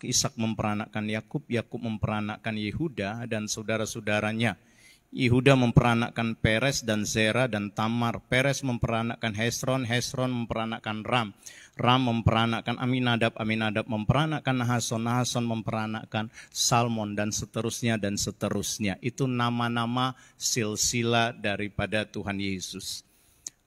Ishak memperanakkan Yakub, Yakub memperanakkan Yehuda dan saudara-saudaranya. Yehuda memperanakkan Peres dan Zera dan Tamar. Peres memperanakkan Hesron, Hesron memperanakkan Ram. Ram memperanakkan Aminadab, Aminadab memperanakkan Nahason, Nahason memperanakkan Salmon dan seterusnya dan seterusnya. Itu nama-nama silsilah daripada Tuhan Yesus.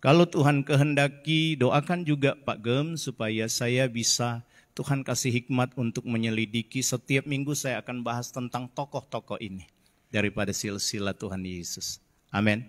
Kalau Tuhan kehendaki, doakan juga Pak Gem supaya saya bisa, Tuhan kasih hikmat untuk menyelidiki. Setiap minggu saya akan bahas tentang tokoh-tokoh ini daripada silsilah Tuhan Yesus. Amin.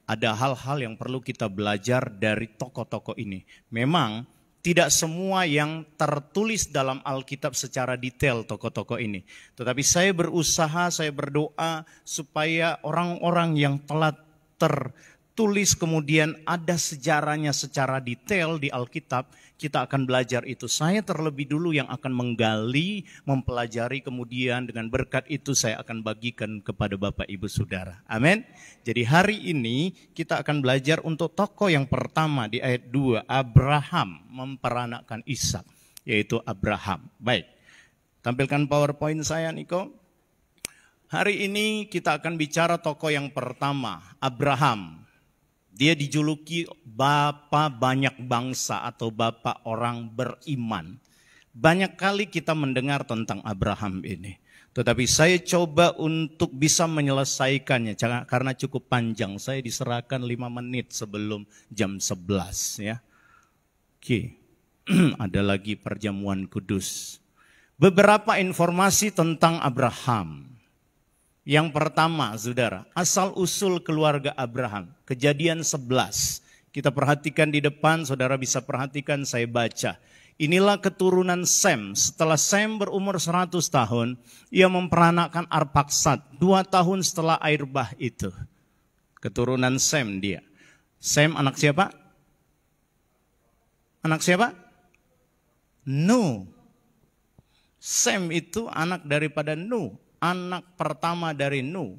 Ada hal-hal yang perlu kita belajar dari tokoh-tokoh ini. Memang tidak semua yang tertulis dalam Alkitab secara detail tokoh-tokoh ini. Tetapi saya berusaha, saya berdoa supaya orang-orang yang telah tertulis kemudian ada sejarahnya secara detail di Alkitab, kita akan belajar itu. Saya terlebih dulu yang akan menggali, mempelajari, kemudian dengan berkat itu saya akan bagikan kepada Bapak Ibu Saudara. Amin. Jadi hari ini kita akan belajar untuk tokoh yang pertama di ayat 2, Abraham memperanakkan Ishak, yaitu Abraham. Baik, tampilkan PowerPoint saya Niko. Hari ini kita akan bicara tokoh yang pertama, Abraham. Dia dijuluki Bapa banyak bangsa atau Bapa orang beriman. Banyak kali kita mendengar tentang Abraham ini. Tetapi saya coba untuk bisa menyelesaikannya karena cukup panjang. Saya diserahkan 5 menit sebelum jam 11 ya. Oke. Ada lagi perjamuan kudus. Beberapa informasi tentang Abraham. Yang pertama, saudara, asal-usul keluarga Abraham, Kejadian 11. Kita perhatikan di depan, saudara bisa perhatikan, saya baca. Inilah keturunan Sem. Setelah Sem berumur 100 tahun, ia memperanakkan Arpaksad 2 tahun setelah air bah itu. Keturunan Sem dia. Sem anak siapa? Anak siapa? Nuh. Sem itu anak daripada Nuh. Anak pertama dari Nuh,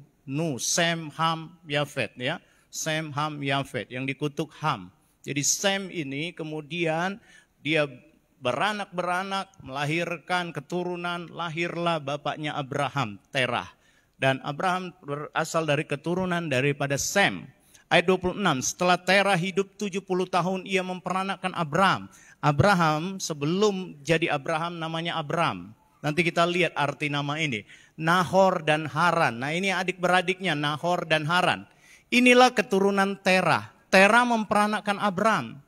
Sem, Ham, Yafet ya. Sem, Ham, Yafet yang dikutuk Ham. Jadi Sem ini kemudian dia beranak, melahirkan keturunan, lahirlah bapaknya Abraham, Terah. Dan Abraham berasal dari keturunan daripada Sem. Ayat 26, setelah Terah hidup 70 tahun ia memperanakkan Abraham. Abraham sebelum jadi Abraham namanya Abram. Nanti kita lihat arti nama ini. Nahor dan Haran. Nah ini adik-beradiknya Nahor dan Haran. Inilah keturunan Terah. Terah memperanakkan Abram.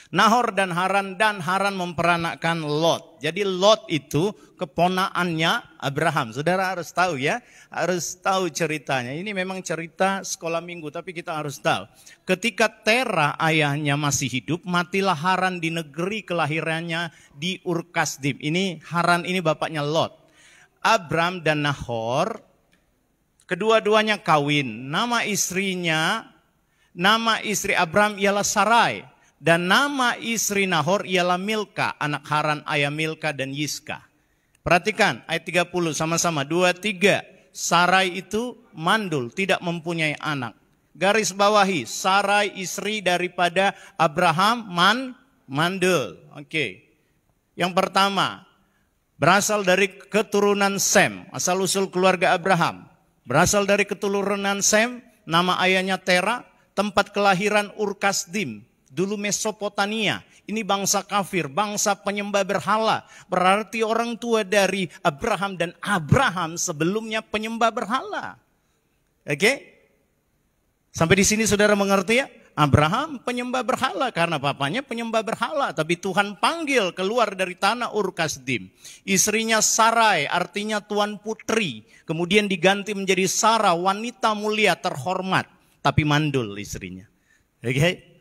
Nahor dan Haran memperanakkan Lot. Jadi Lot itu keponaannya Abraham. Saudara harus tahu ya. Harus tahu ceritanya. Ini memang cerita sekolah minggu tapi kita harus tahu. Ketika Terah ayahnya masih hidup, matilah Haran di negeri kelahirannya di Ur-Kasdim. Ini Haran ini bapaknya Lot. Abram dan Nahor, kedua-duanya kawin. Nama istri Abram ialah Sarai. Dan nama istri Nahor ialah Milka, anak Haran ayah Milka dan Yiska. Perhatikan ayat 30 sama-sama, 2, 3. Sarai itu mandul, tidak mempunyai anak. Garis bawahi, Sarai istri daripada Abraham mandul. Oke. Yang pertama, berasal dari keturunan Sem, asal-usul keluarga Abraham. Berasal dari keturunan Sem, nama ayahnya Terah, tempat kelahiran Ur-Kasdim. Dulu Mesopotamia, ini bangsa kafir, bangsa penyembah berhala. Berarti orang tua dari Abraham dan Abraham sebelumnya penyembah berhala. Oke? Sampai di sini saudara mengerti ya? Abraham penyembah berhala karena papanya penyembah berhala. Tapi Tuhan panggil keluar dari tanah Ur-Kasdim. Istrinya Sarai artinya tuan putri. Kemudian diganti menjadi Sarah, wanita mulia terhormat. Tapi mandul istrinya. Oke?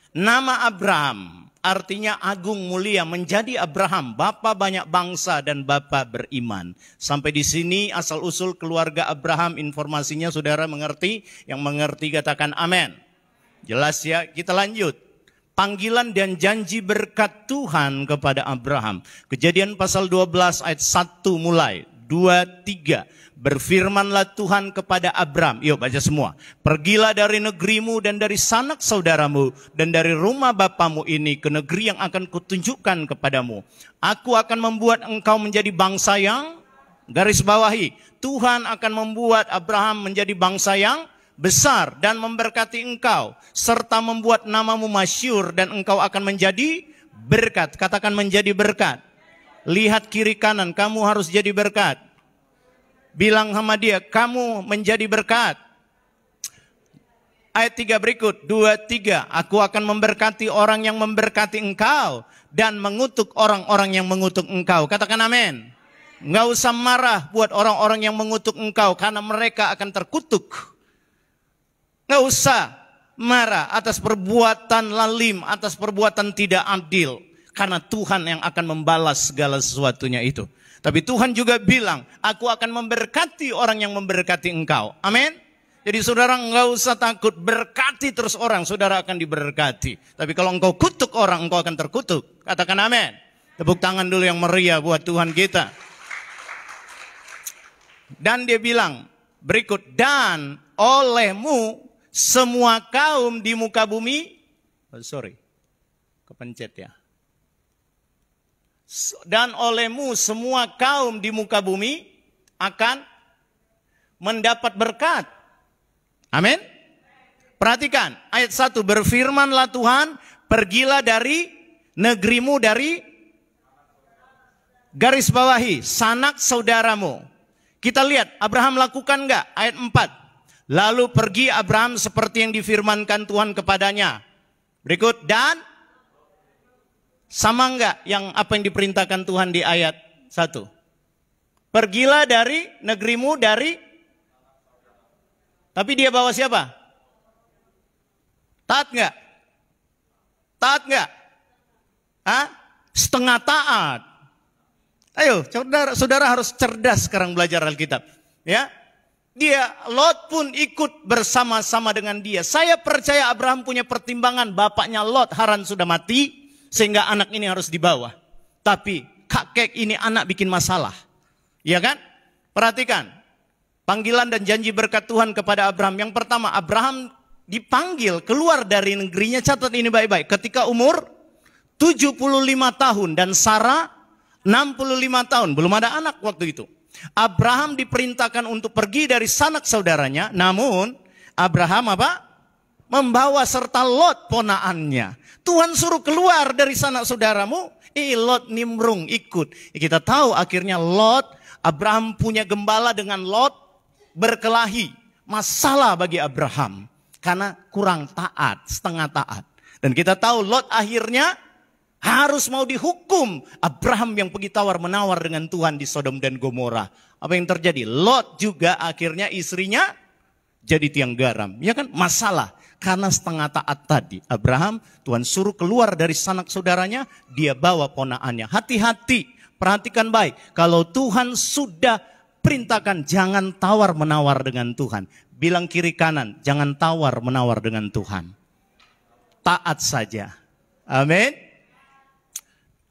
Nama Abraham artinya agung mulia, menjadi Abraham, bapa banyak bangsa dan bapa beriman. Sampai di sini asal-usul keluarga Abraham, informasinya saudara mengerti? Yang mengerti katakan amin. Jelas ya, kita lanjut. Panggilan dan janji berkat Tuhan kepada Abraham. Kejadian pasal 12 ayat 1 mulai. 2, 3. Berfirmanlah Tuhan kepada Abram. Yuk baca semua. Pergilah dari negerimu dan dari sanak saudaramu dan dari rumah bapamu ini ke negeri yang akan kutunjukkan kepadamu. Aku akan membuat engkau menjadi bangsa yang, garis bawahi, Tuhan akan membuat Abraham menjadi bangsa yang besar dan memberkati engkau, serta membuat namamu masyhur dan engkau akan menjadi berkat. Katakan menjadi berkat. Lihat kiri kanan, kamu harus jadi berkat. Bilang sama dia, kamu menjadi berkat. Ayat 3 berikut, 2, 3. Aku akan memberkati orang yang memberkati engkau dan mengutuk orang-orang yang mengutuk engkau. Katakan amin. Nggak usah marah buat orang-orang yang mengutuk engkau karena mereka akan terkutuk. Nggak usah marah atas perbuatan lalim, atas perbuatan tidak adil. Karena Tuhan yang akan membalas segala sesuatunya itu. Tapi Tuhan juga bilang, aku akan memberkati orang yang memberkati engkau. Amin. Jadi saudara nggak usah takut, berkati terus orang, saudara akan diberkati. Tapi kalau engkau kutuk orang, engkau akan terkutuk. Katakan amin. Tepuk tangan dulu yang meriah buat Tuhan kita. Dan dia bilang berikut, dan olehmu semua kaum di muka bumi, kepencet ya. Dan olehmu semua kaum di muka bumi akan mendapat berkat. Amin. Perhatikan ayat 1, berfirmanlah Tuhan, pergilah dari negerimu, dari garis bawahi sanak saudaramu. Kita lihat Abraham lakukan enggak? Ayat 4. Lalu pergi Abraham seperti yang difirmankan Tuhan kepadanya. Berikut, dan sama enggak yang apa yang diperintahkan Tuhan di ayat 1? Pergilah dari negerimu, dari, tapi dia bawa siapa? Taat enggak? Taat enggak? Hah? Setengah taat. Ayo, saudara harus cerdas sekarang belajar Alkitab. Ya, Lot pun ikut bersama-sama dengan dia. Saya percaya Abraham punya pertimbangan. Bapaknya Lot, Haran, sudah mati, sehingga anak ini harus dibawa. Tapi kakek ini anak bikin masalah. Ya kan? Perhatikan. Panggilan dan janji berkat Tuhan kepada Abraham. Yang pertama, Abraham dipanggil keluar dari negerinya. Catat ini baik-baik. Ketika umur 75 tahun dan Sarah 65 tahun. Belum ada anak waktu itu. Abraham diperintahkan untuk pergi dari sanak saudaranya. Namun Abraham apa? Membawa serta Lot ponaannya. Tuhan suruh keluar dari sanak saudaramu. Lot nimbrung ikut. Kita tahu akhirnya Lot, Abraham punya gembala dengan Lot berkelahi. Masalah bagi Abraham. Karena kurang taat, setengah taat. Dan kita tahu Lot akhirnya harus mau dihukum. Abraham yang pergi tawar-menawar dengan Tuhan di Sodom dan Gomora. Apa yang terjadi? Lot juga akhirnya istrinya jadi tiang garam. Ya kan? Masalah. Karena setengah taat tadi. Abraham, Tuhan suruh keluar dari sanak saudaranya. Dia bawa ponaannya. Hati-hati. Perhatikan baik. Kalau Tuhan sudah perintahkan, jangan tawar-menawar dengan Tuhan. Bilang kiri kanan, jangan tawar-menawar dengan Tuhan. Taat saja. Amin.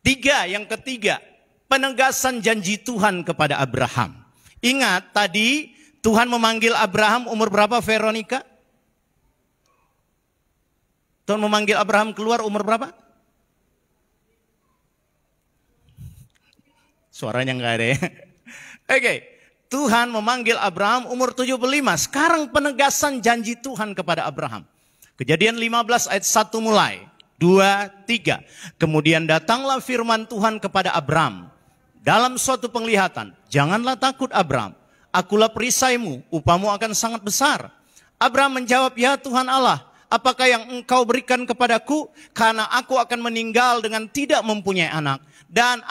Yang ketiga, penegasan janji Tuhan kepada Abraham. Ingat tadi Tuhan memanggil Abraham umur berapa, Veronica? Tuhan memanggil Abraham keluar umur berapa? Suaranya enggak ada ya. Oke, Tuhan memanggil Abraham umur 75. Sekarang penegasan janji Tuhan kepada Abraham. Kejadian 15 ayat 1 mulai. 2, 3. Kemudian datanglah firman Tuhan kepada Abram dalam suatu penglihatan. Janganlah takut Abram, akulah perisaimu, upamu akan sangat besar. Abram menjawab, ya Tuhan Allah, apakah yang engkau berikan kepadaku? Karena aku akan meninggal dengan tidak mempunyai anak. Dan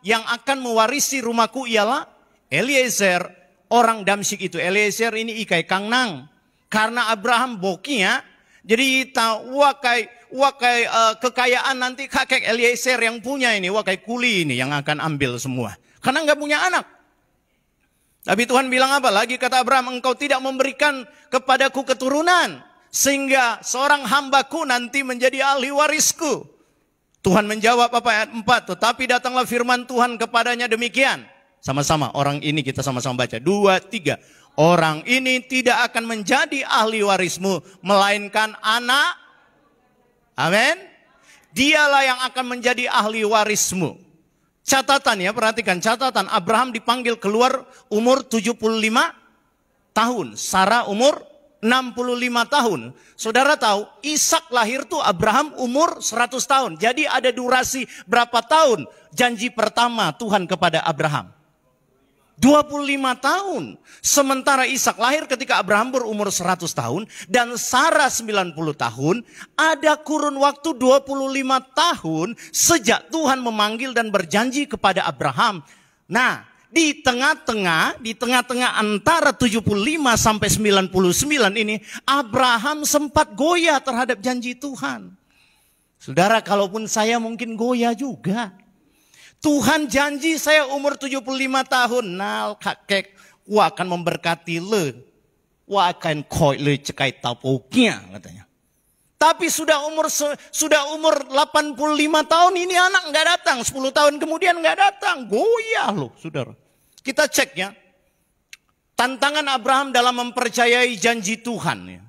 yang akan mewarisi rumahku ialah Eliezer, orang Damsyik itu. Eliezer ini ikai kangnang. Karena Abraham bokinya, jadi wakai kekayaan nanti kakek Eliezer yang punya ini, wakai kuli ini yang akan ambil semua. Karena nggak punya anak. Tapi Tuhan bilang apa? Lagi kata Abraham, engkau tidak memberikan kepadaku keturunan. Sehingga seorang hambaku nanti menjadi ahli warisku. Tuhan menjawab apa ayat 4. Tetapi datanglah firman Tuhan kepadanya demikian. Sama-sama, orang ini kita sama-sama baca. 2, 3. Orang ini tidak akan menjadi ahli warismu, melainkan anak. Amin. Dialah yang akan menjadi ahli warismu. Catatan ya, perhatikan catatan. Abraham dipanggil keluar umur 75 tahun. Sarah umur 65 tahun. Saudara tahu, Ishak lahir tuh Abraham umur 100 tahun. Jadi ada durasi berapa tahun janji pertama Tuhan kepada Abraham? 25 tahun. Sementara Ishak lahir ketika Abraham berumur 100 tahun dan Sarah 90 tahun. Ada kurun waktu 25 tahun sejak Tuhan memanggil dan berjanji kepada Abraham. Nah, di tengah-tengah antara 75 sampai 99 ini, Abraham sempat goyah terhadap janji Tuhan. Saudara, kalaupun saya mungkin goyah juga. Tuhan janji saya umur 75 tahun. Nah, kakek, wah akan memberkati le. Wah akan koi le cekai tapuknya, katanya. Tapi sudah umur 85 tahun ini anak nggak datang. 10 tahun kemudian nggak datang. Goyah loh, saudara. Kita cek ya. Tantangan Abraham dalam mempercayai janji Tuhan. Ya.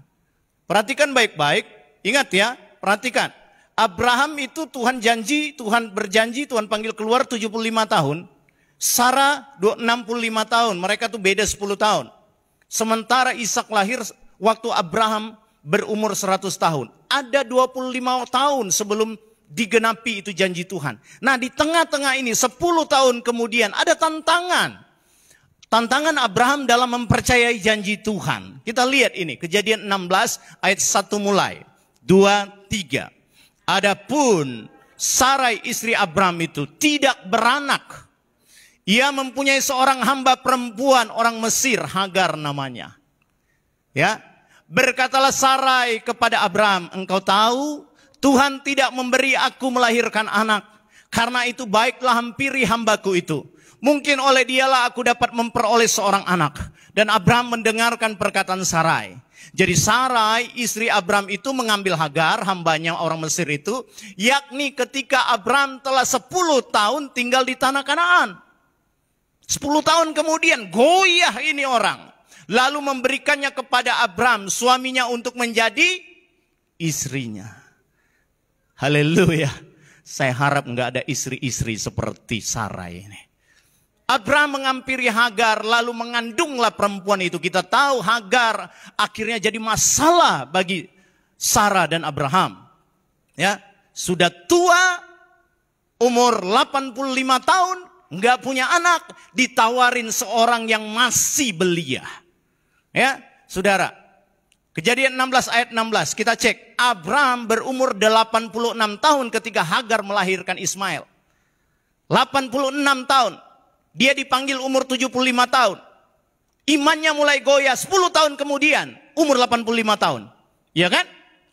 Perhatikan baik-baik. Ingat ya, perhatikan. Abraham itu Tuhan berjanji, Tuhan panggil keluar 75 tahun. Sarah 65 tahun, mereka tuh beda 10 tahun. Sementara Ishak lahir waktu Abraham berumur 100 tahun. Ada 25 tahun sebelum digenapi itu janji Tuhan. Nah di tengah-tengah ini 10 tahun kemudian ada tantangan. Tantangan Abraham dalam mempercayai janji Tuhan. Kita lihat ini, Kejadian 16 ayat 1 mulai. 2, 3. Adapun Sarai istri Abraham itu tidak beranak. Ia mempunyai seorang hamba perempuan orang Mesir, Hagar namanya. Ya, berkatalah Sarai kepada Abraham, engkau tahu Tuhan tidak memberi aku melahirkan anak. Karena itu baiklah hampiri hambaku itu. Mungkin oleh dialah aku dapat memperoleh seorang anak. Dan Abraham mendengarkan perkataan Sarai. Jadi Sarai istri Abraham itu mengambil Hagar, hambanya orang Mesir itu. Yakni ketika Abraham telah 10 tahun tinggal di tanah Kanaan. 10 tahun kemudian goyah ini orang. Lalu memberikannya kepada Abraham suaminya untuk menjadi istrinya. Haleluya. Saya harap enggak ada istri-istri seperti Sarai ini. Abraham menghampiri Hagar lalu mengandunglah perempuan itu. Kita tahu Hagar akhirnya jadi masalah bagi Sarah dan Abraham. Ya, sudah tua, umur 85 tahun, nggak punya anak, ditawarin seorang yang masih belia. Ya, saudara. Kejadian 16 ayat 16 kita cek. Abraham berumur 86 tahun ketika Hagar melahirkan Ismail. 86 tahun. Dia dipanggil umur 75 tahun. Imannya mulai goyah 10 tahun kemudian. Umur 85 tahun. Ya kan?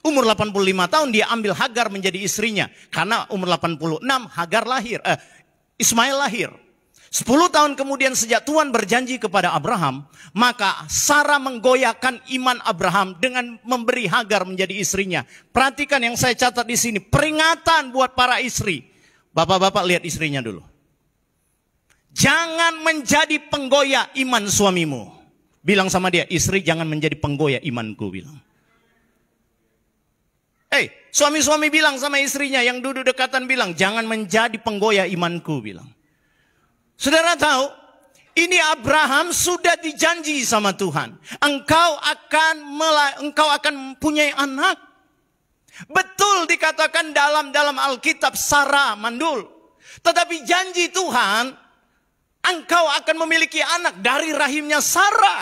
Umur 85 tahun dia ambil Hagar menjadi istrinya. Karena umur 86 Hagar lahir. Ismail lahir. 10 tahun kemudian sejak Tuhan berjanji kepada Abraham. Maka Sarah menggoyahkan iman Abraham dengan memberi Hagar menjadi istrinya. Perhatikan yang saya catat di sini. Peringatan buat para istri. Bapak-bapak lihat istrinya dulu. Jangan menjadi penggoyah iman suamimu. Bilang sama dia, istri jangan menjadi penggoyah imanku, bilang. Suami-suami bilang sama istrinya yang duduk dekatan bilang, jangan menjadi penggoyah imanku, bilang. Saudara tahu, ini Abraham sudah dijanji sama Tuhan. Engkau akan punya anak. Betul dikatakan dalam Alkitab Sarah mandul. Tetapi janji Tuhan, engkau akan memiliki anak dari rahimnya Sarah.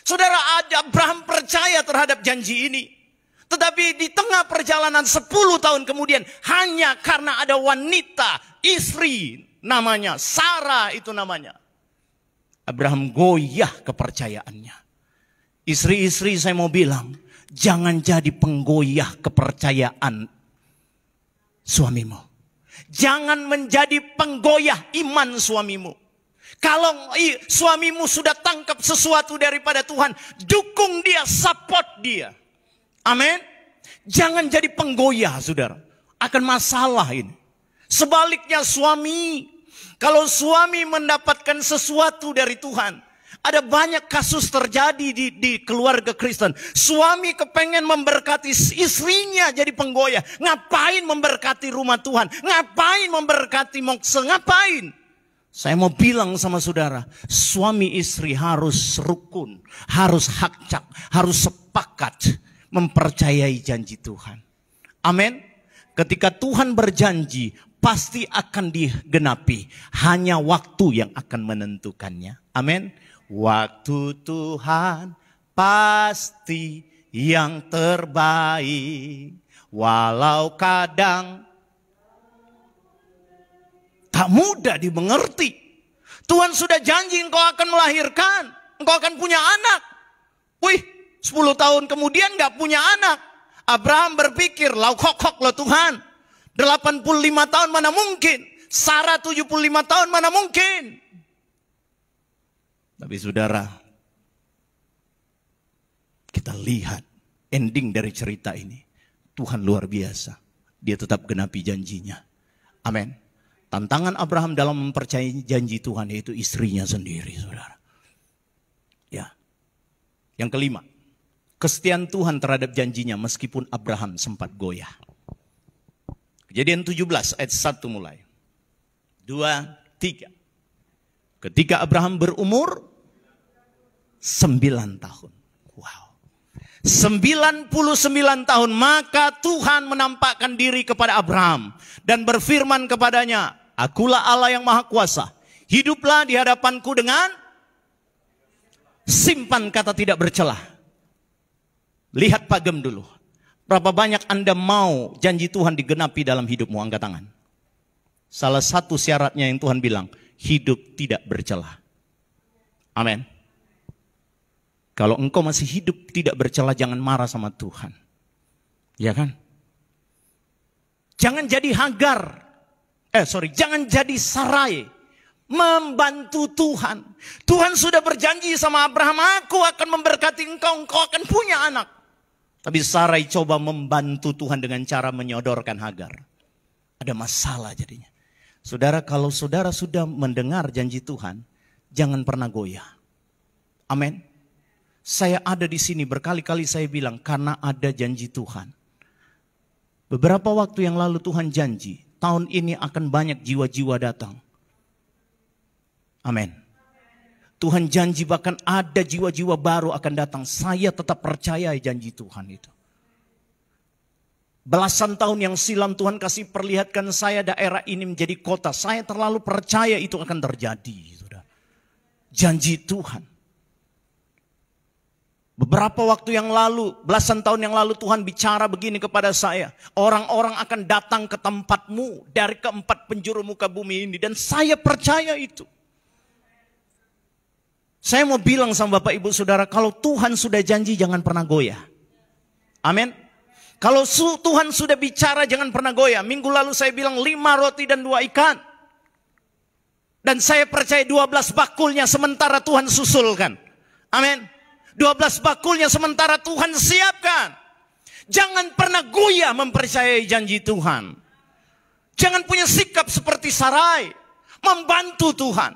Saudara, Abraham percaya terhadap janji ini. Tetapi di tengah perjalanan 10 tahun kemudian, hanya karena ada wanita, istri namanya, Sarah itu namanya. Abraham goyah kepercayaannya. Istri-istri saya mau bilang, jangan jadi penggoyah kepercayaan suamimu. Jangan menjadi penggoyah iman suamimu. Kalau suamimu sudah tangkap sesuatu daripada Tuhan, dukung dia, support dia. Amin. Jangan jadi penggoyah, saudara. Akan masalah ini. Sebaliknya suami, Kalau suami mendapatkan sesuatu dari Tuhan, ada banyak kasus terjadi di keluarga Kristen. Suami kepengen memberkati istrinya jadi penggoyah. Ngapain memberkati rumah Tuhan? Ngapain memberkati mokse? Ngapain? Saya mau bilang sama saudara, suami istri harus rukun, harus hakcak, harus sepakat mempercayai janji Tuhan. Amin. Ketika Tuhan berjanji, pasti akan digenapi. Hanya waktu yang akan menentukannya. Amin. Waktu Tuhan pasti yang terbaik. Walau kadang tak mudah dimengerti. Tuhan sudah janji engkau akan melahirkan. Engkau akan punya anak. Wih, 10 tahun kemudian gak punya anak. Abraham berpikir, lauk-hok loh Tuhan. 85 tahun mana mungkin. Sarah 75 tahun mana mungkin. Tapi saudara, kita lihat ending dari cerita ini. Tuhan luar biasa. Dia tetap genapi janjinya. Amin. Tantangan Abraham dalam mempercayai janji Tuhan yaitu istrinya sendiri, saudara. Ya. Yang kelima, kesetiaan Tuhan terhadap janjinya meskipun Abraham sempat goyah. Kejadian 17 ayat 1 mulai. 2, 3. Ketika Abraham berumur 9 tahun. Wow. 99 tahun maka Tuhan menampakkan diri kepada Abraham dan berfirman kepadanya, akulah Allah yang maha kuasa. Hiduplah di hadapanku dengan simpan kata tidak bercelah. Lihat pagem dulu. Berapa banyak Anda mau janji Tuhan digenapi dalam hidupmu? Angkat tangan. Salah satu syaratnya yang Tuhan bilang, hidup tidak bercelah. Amin. Kalau engkau masih hidup tidak bercelah, jangan marah sama Tuhan. Ya kan? Jangan jadi Hagar. Jangan jadi Sarai. Membantu Tuhan. Tuhan sudah berjanji sama Abraham, aku akan memberkati engkau, engkau akan punya anak. Tapi Sarai coba membantu Tuhan dengan cara menyodorkan Hagar. Ada masalah jadinya. Saudara, kalau saudara sudah mendengar janji Tuhan, jangan pernah goyah. Amin. Saya ada di sini berkali-kali saya bilang karena ada janji Tuhan. Beberapa waktu yang lalu Tuhan janji, tahun ini akan banyak jiwa-jiwa datang. Amin. Tuhan janji bahkan ada jiwa-jiwa baru akan datang. Saya tetap percaya janji Tuhan itu. Belasan tahun yang silam Tuhan kasih perlihatkan saya daerah ini menjadi kota. Saya terlalu percaya itu akan terjadi. Janji Tuhan. Beberapa waktu yang lalu, belasan tahun yang lalu Tuhan bicara begini kepada saya. Orang-orang akan datang ke tempatmu dari keempat penjuru muka bumi ini. Dan saya percaya itu. Saya mau bilang sama Bapak Ibu Saudara, kalau Tuhan sudah janji jangan pernah goyah. Amin. Kalau Tuhan sudah bicara jangan pernah goyah. Minggu lalu saya bilang 5 roti dan 2 ikan. Dan saya percaya 12 bakulnya sementara Tuhan susulkan. Amin. 12 bakulnya sementara Tuhan siapkan. Jangan pernah goyah mempercayai janji Tuhan. Jangan punya sikap seperti Sarai. Membantu Tuhan.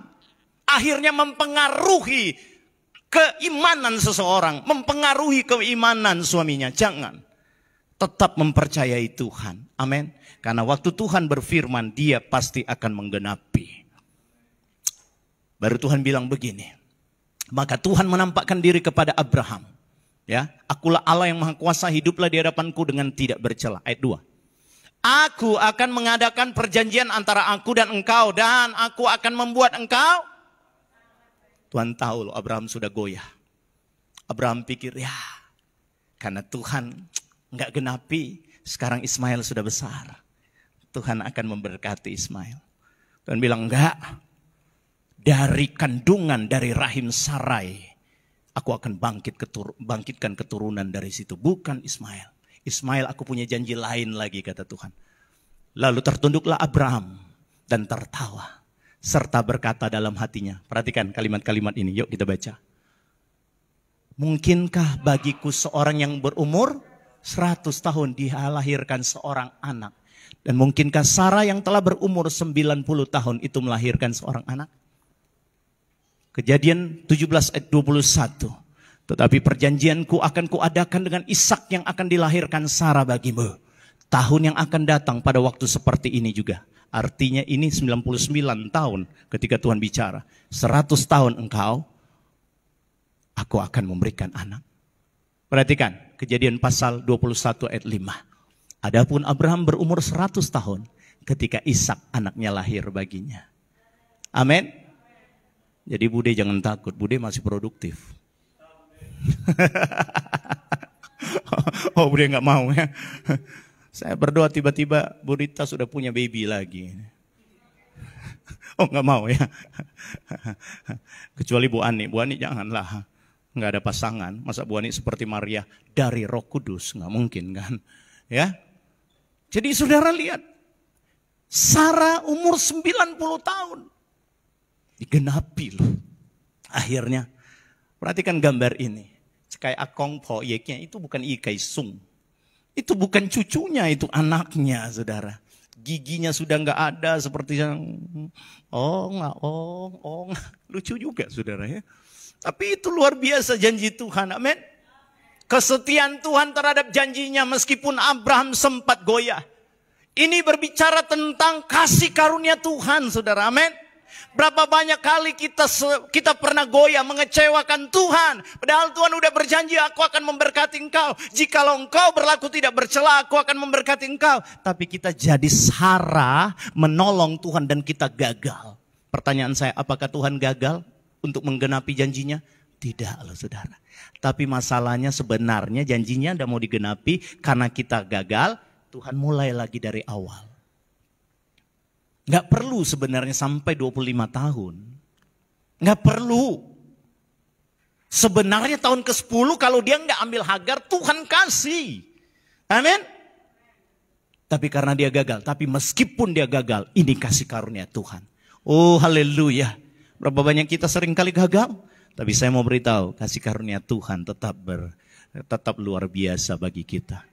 Akhirnya mempengaruhi keimanan seseorang. Mempengaruhi keimanan suaminya. Jangan. Tetap mempercayai Tuhan. Amin. Karena waktu Tuhan berfirman, dia pasti akan menggenapi. Baru Tuhan bilang begini. Maka Tuhan menampakkan diri kepada Abraham. Ya, akulah Allah yang maha kuasa, hiduplah di hadapanku dengan tidak bercela. Ayat 2. Aku akan mengadakan perjanjian antara aku dan engkau. Dan aku akan membuat engkau. Tuhan tahu loh Abraham sudah goyah. Abraham pikir ya. Karena Tuhan enggak genapi. Sekarang Ismail sudah besar. Tuhan akan memberkati Ismail. Tuhan bilang enggak. Dari kandungan, dari rahim Sarai, aku akan bangkitkan keturunan dari situ. Bukan Ismail. Ismail aku punya janji lain lagi, kata Tuhan. Lalu tertunduklah Abraham dan tertawa. Serta berkata dalam hatinya. Perhatikan kalimat-kalimat ini, yuk kita baca. Mungkinkah bagiku seorang yang berumur 100 tahun dia lahirkan seorang anak. Dan mungkinkah Sarah yang telah berumur 90 tahun itu melahirkan seorang anak? Kejadian 17 ayat 21. Tetapi perjanjianku akan kuadakan dengan Ishak yang akan dilahirkan Sarah bagimu. Tahun yang akan datang pada waktu seperti ini juga. Artinya ini 99 tahun ketika Tuhan bicara. 100 tahun engkau, aku akan memberikan anak. Perhatikan, Kejadian pasal 21 ayat 5. Adapun Abraham berumur 100 tahun ketika Ishak anaknya lahir baginya. Amin. Jadi Bude jangan takut, Bude masih produktif. Oh Bude nggak mau ya. Saya berdoa tiba-tiba Bu Rita sudah punya baby lagi. Oh nggak mau ya. Kecuali Bu Ani janganlah. Nggak ada pasangan. Masa Bu Ani seperti Maria dari Roh Kudus, nggak mungkin kan? Ya. Jadi saudara lihat, Sarah umur 90 tahun. Digenapi loh. Akhirnya, perhatikan gambar ini. Kayak Akong Po Yeknya itu bukan Ikai Sung. Itu bukan cucunya, itu anaknya saudara. Giginya sudah nggak ada seperti yang lucu juga saudara ya. Tapi itu luar biasa janji Tuhan, amin. Kesetiaan Tuhan terhadap janjinya meskipun Abraham sempat goyah. Ini berbicara tentang kasih karunia Tuhan, saudara, amin. Berapa banyak kali kita pernah goyah mengecewakan Tuhan. Padahal Tuhan udah berjanji, aku akan memberkati engkau. Jikalau engkau berlaku tidak bercela, aku akan memberkati engkau. Tapi kita jadi Sarah menolong Tuhan dan kita gagal. Pertanyaan saya, apakah Tuhan gagal untuk menggenapi janjinya? Tidak loh saudara. Tapi masalahnya sebenarnya janjinya tidak mau digenapi karena kita gagal. Tuhan mulai lagi dari awal. Nggak perlu sebenarnya sampai 25 tahun. Nggak perlu. Sebenarnya tahun ke-10 kalau dia nggak ambil Hagar, Tuhan kasih. Amin. Tapi karena dia gagal. Tapi meskipun dia gagal, ini kasih karunia Tuhan. Oh haleluya. Berapa banyak kita sering kali gagal. Tapi saya mau beritahu, kasih karunia Tuhan tetap luar biasa bagi kita.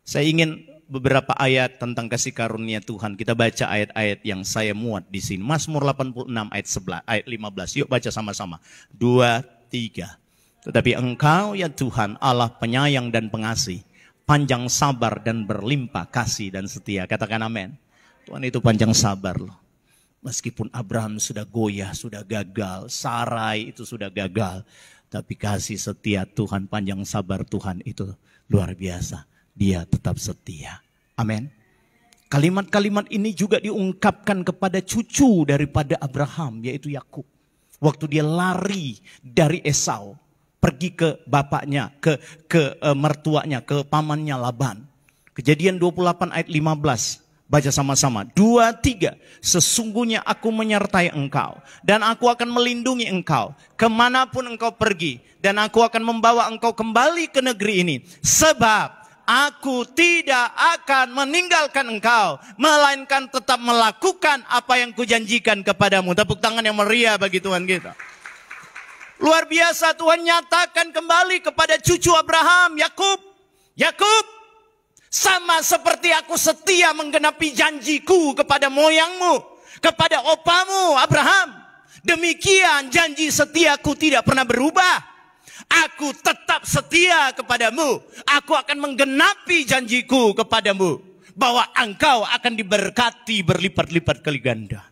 Saya ingin beberapa ayat tentang kasih karunia Tuhan. Kita baca ayat-ayat yang saya muat di sini. Mazmur 86 ayat 15. Yuk baca sama-sama. 2, 3. Tetapi engkau ya Tuhan Allah penyayang dan pengasih, panjang sabar dan berlimpah kasih dan setia. Katakan amin. Tuhan itu panjang sabar loh. Meskipun Abraham sudah goyah, sudah gagal, Sarai itu sudah gagal, tapi kasih setia Tuhan, panjang sabar Tuhan itu luar biasa. Dia tetap setia. Amin. Kalimat-kalimat ini juga diungkapkan kepada cucu daripada Abraham, yaitu Yakub. Waktu dia lari dari Esau, pergi ke bapaknya, ke mertuanya, ke pamannya Laban. Kejadian 28 ayat 15. Baca sama-sama. 2, 3. Sesungguhnya aku menyertai engkau. Dan aku akan melindungi engkau. Kemanapun engkau pergi. Dan aku akan membawa engkau kembali ke negeri ini. Sebab aku tidak akan meninggalkan engkau. Melainkan tetap melakukan apa yang kujanjikan kepadamu. Tepuk tangan yang meriah bagi Tuhan kita. Luar biasa Tuhan nyatakan kembali kepada cucu Abraham. Yakub. Sama seperti aku setia menggenapi janjiku kepada moyangmu, kepada opamu Abraham. Demikian janji setiaku tidak pernah berubah. Aku tetap setia kepadamu. Aku akan menggenapi janjiku kepadamu. Bahwa engkau akan diberkati berlipat-lipat kali ganda.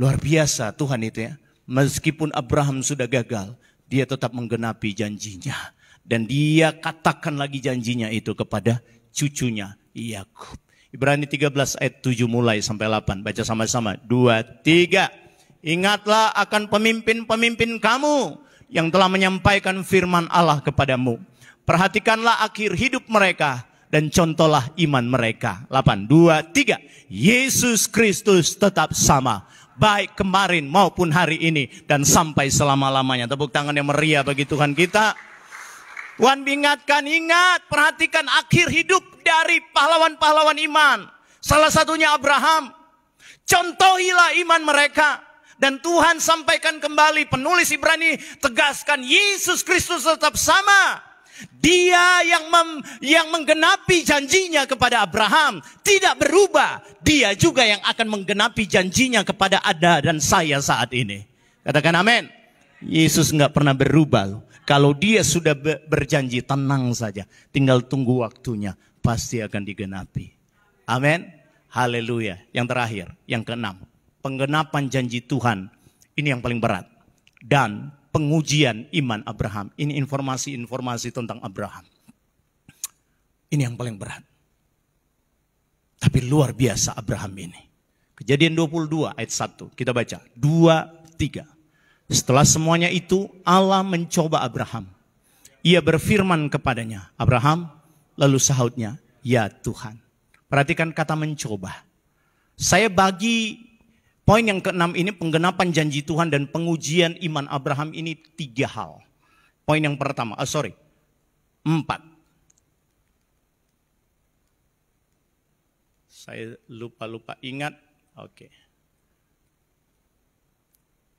Luar biasa Tuhan itu ya. Meskipun Abraham sudah gagal, dia tetap menggenapi janjinya. Dan dia katakan lagi janjinya itu kepada cucunya Yakub. Ibrani 13 ayat 7 mulai sampai 8. Baca sama-sama. 2, 3. Ingatlah akan pemimpin-pemimpin kamu yang telah menyampaikan firman Allah kepadamu. Perhatikanlah akhir hidup mereka dan contohlah iman mereka. 8, 2, 3. Yesus Kristus tetap sama. Baik kemarin maupun hari ini dan sampai selama-lamanya. Tepuk tangan yang meriah bagi Tuhan kita. Tuhan ingatkan, perhatikan akhir hidup dari pahlawan-pahlawan iman. Salah satunya Abraham. Contohilah iman mereka. Dan Tuhan sampaikan kembali, penulis Ibrani tegaskan, Yesus Kristus tetap sama. Dia yang menggenapi janjinya kepada Abraham tidak berubah. Dia juga yang akan menggenapi janjinya kepada Anda dan saya saat ini. Katakan amin. Yesus nggak pernah berubah loh. Kalau dia sudah berjanji, tenang saja. Tinggal tunggu waktunya. Pasti akan digenapi. Amin. Haleluya. Yang terakhir, yang keenam. Penggenapan janji Tuhan. Ini yang paling berat. Dan pengujian iman Abraham. Ini informasi-informasi tentang Abraham. Ini yang paling berat. Tapi luar biasa Abraham ini. Kejadian 22 ayat 1. Kita baca. 2, 3. Setelah semuanya itu Allah mencoba Abraham. Ia berfirman kepadanya. Abraham, lalu sahutnya, ya Tuhan. Perhatikan kata mencoba. Saya bagi poin yang keenam ini, penggenapan janji Tuhan dan pengujian iman Abraham ini 3 hal. Poin yang pertama, 4. Saya lupa ingat. Oke.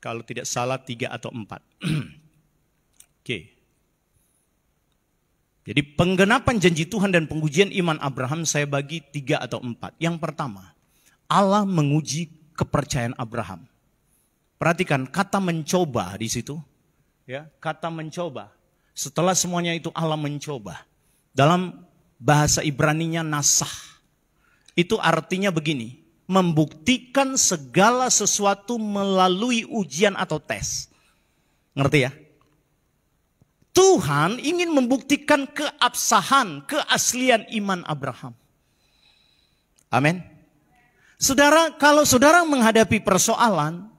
Kalau tidak salah 3 atau 4. Oke. Jadi penggenapan janji Tuhan dan pengujian iman Abraham saya bagi 3 atau 4. Yang pertama, Allah menguji kepercayaan Abraham. Perhatikan kata mencoba di situ. Ya, kata mencoba. Setelah semuanya itu Allah mencoba. Dalam bahasa Ibraninya nasah. Itu artinya begini. Membuktikan segala sesuatu melalui ujian atau tes. Ngerti ya? Tuhan ingin membuktikan keabsahan, keaslian iman Abraham. Amin. Saudara, kalau saudara menghadapi persoalan,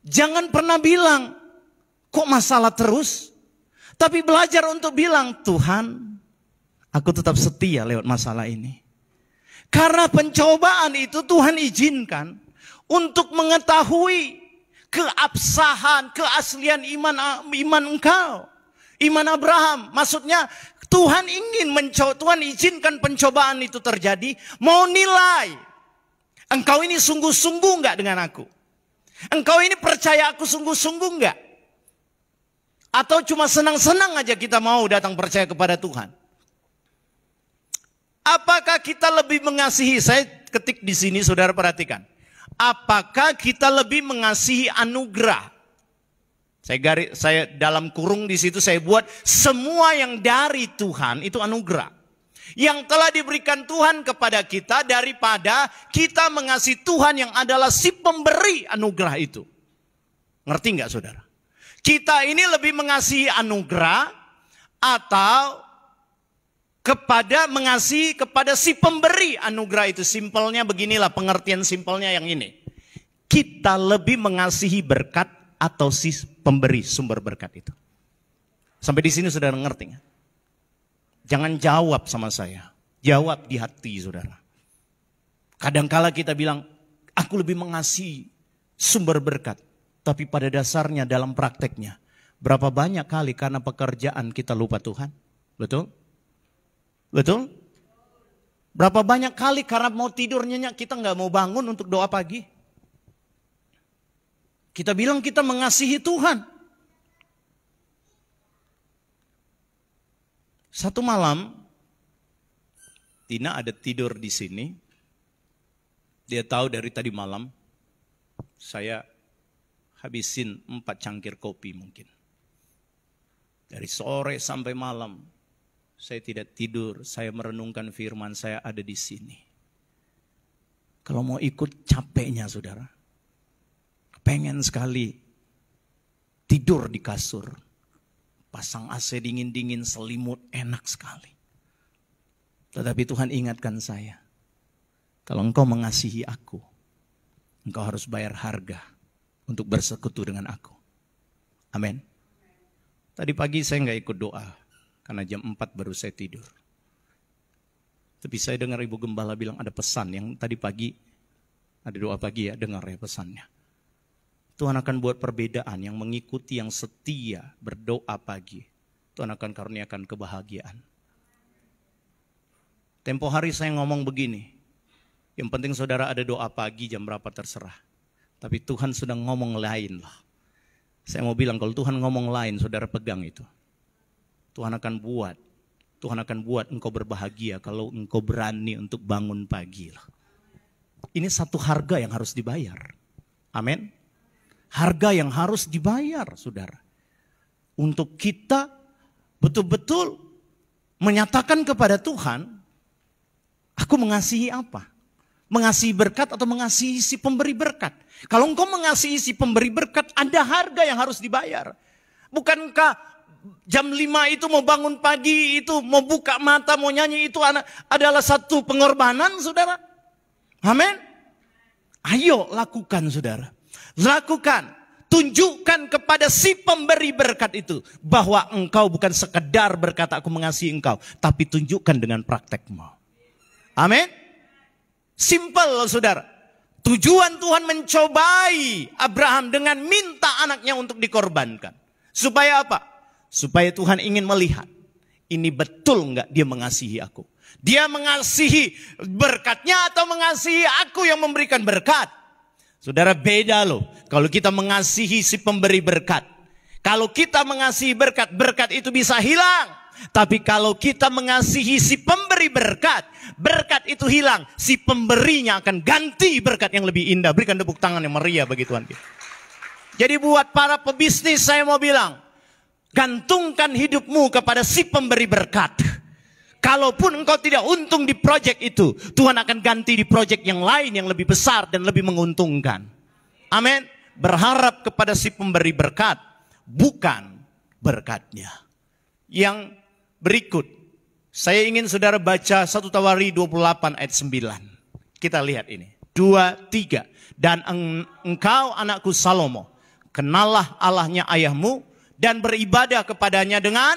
jangan pernah bilang, kok masalah terus? Tapi belajar untuk bilang, Tuhan, aku tetap setia lewat masalah ini. Karena pencobaan itu Tuhan izinkan untuk mengetahui keabsahan, keaslian iman engkau. Iman Abraham. Maksudnya Tuhan izinkan pencobaan itu terjadi. Mau nilai. Engkau ini sungguh-sungguh enggak dengan aku? Engkau ini percaya aku sungguh-sungguh enggak? Atau cuma senang-senang aja kita mau datang percaya kepada Tuhan? Apakah kita lebih mengasihi? Saya ketik di sini, saudara perhatikan. Apakah kita lebih mengasihi anugerah? Saya dalam kurung di situ saya buat semua yang dari Tuhan itu anugerah. Yang telah diberikan Tuhan kepada kita daripada kita mengasihi Tuhan yang adalah si pemberi anugerah itu. Ngerti nggak saudara? Kita ini lebih mengasihi anugerah atau mengasihi kepada si pemberi anugerah itu. Simpelnya beginilah, pengertian simpelnya yang ini. Kita lebih mengasihi berkat atau si pemberi sumber berkat itu. Sampai di sini saudara ngerti nggak? Jangan jawab sama saya. Jawab di hati saudara. Kadangkala kita bilang, aku lebih mengasihi sumber berkat. Tapi pada dasarnya dalam prakteknya, berapa banyak kali karena pekerjaan kita lupa Tuhan? Betul? Betul? Berapa banyak kali karena mau tidur nyenyak kita nggak mau bangun untuk doa pagi? Kita bilang kita mengasihi Tuhan. Satu malam, Tina ada tidur di sini. Dia tahu dari tadi malam, saya habisin 4 cangkir kopi mungkin. Dari sore sampai malam, saya tidak tidur, saya merenungkan firman, saya ada di sini. Kalau mau ikut capeknya saudara. Pengen sekali tidur di kasur. Pasang AC dingin-dingin, selimut, enak sekali. Tetapi Tuhan ingatkan saya. Kalau engkau mengasihi aku, engkau harus bayar harga untuk bersekutu dengan aku. Amin. Tadi pagi saya nggak ikut doa. Karena jam 4 baru saya tidur. Tapi saya dengar Ibu Gembala bilang ada pesan yang tadi pagi, ada doa pagi ya, dengar ya pesannya. Tuhan akan buat perbedaan yang mengikuti yang setia berdoa pagi. Tuhan akan karuniakan kebahagiaan. Tempo hari saya ngomong begini. Yang penting saudara ada doa pagi jam berapa terserah. Tapi Tuhan sedang ngomong lain lah. Saya mau bilang kalau Tuhan ngomong lain saudara pegang itu. Tuhan akan buat engkau berbahagia kalau engkau berani untuk bangun pagi. Ini satu harga yang harus dibayar. Amin. Harga yang harus dibayar, saudara. Untuk kita betul-betul menyatakan kepada Tuhan, aku mengasihi apa? Mengasihi berkat atau mengasihi si pemberi berkat? Kalau engkau mengasihi si pemberi berkat, ada harga yang harus dibayar. Bukankah jam 5 itu mau bangun pagi, itu mau buka mata, mau nyanyi, itu adalah satu pengorbanan, saudara? Amin. Ayo lakukan, saudara. Lakukan. Tunjukkan kepada si pemberi berkat itu bahwa engkau bukan sekedar berkata aku mengasihi engkau, tapi tunjukkan dengan praktekmu. Amin. Simple, saudara. Tujuan Tuhan mencobai Abraham dengan minta anaknya untuk dikorbankan. Supaya apa? Supaya Tuhan ingin melihat, ini betul enggak dia mengasihi aku. Dia mengasihi berkatnya atau mengasihi aku yang memberikan berkat. Saudara, beda loh. Kalau kita mengasihi si pemberi berkat. Kalau kita mengasihi berkat, berkat itu bisa hilang. Tapi kalau kita mengasihi si pemberi berkat, berkat itu hilang. Si pemberinya akan ganti berkat yang lebih indah. Berikan tepuk tangan yang meriah bagi Tuhan kita. Jadi buat para pebisnis saya mau bilang, gantungkan hidupmu kepada si pemberi berkat. Kalaupun engkau tidak untung di proyek itu, Tuhan akan ganti di proyek yang lain yang lebih besar dan lebih menguntungkan. Amin. Berharap kepada si pemberi berkat, bukan berkatnya. Yang berikut, saya ingin saudara baca 1 Tawari 28 ayat 9. Kita lihat ini. 2, 3. Dan engkau anakku Salomo, kenallah Allahnya ayahmu dan beribadah kepadanya dengan